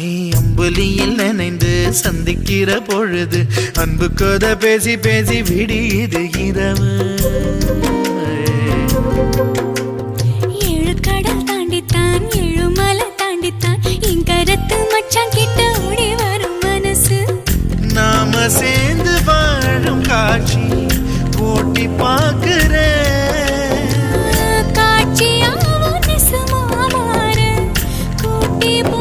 அம்புலியில் நினைந்து சந்திக்கிற பொழுது அன்பு கதை பேசி பேசி விடியுது இரவு. ஏழு கடல் தாண்டித்தான் ஏழு மலை தாண்டித்தான் என் கருத்து மச்சான் கிட்ட ஓடி வரும் மனசு. நாம சேர்ந்து வாழும் காட்சி போட்டி பார்க்கிறேன். காட்சியாவும் நெசமா மாற கூட்டி போ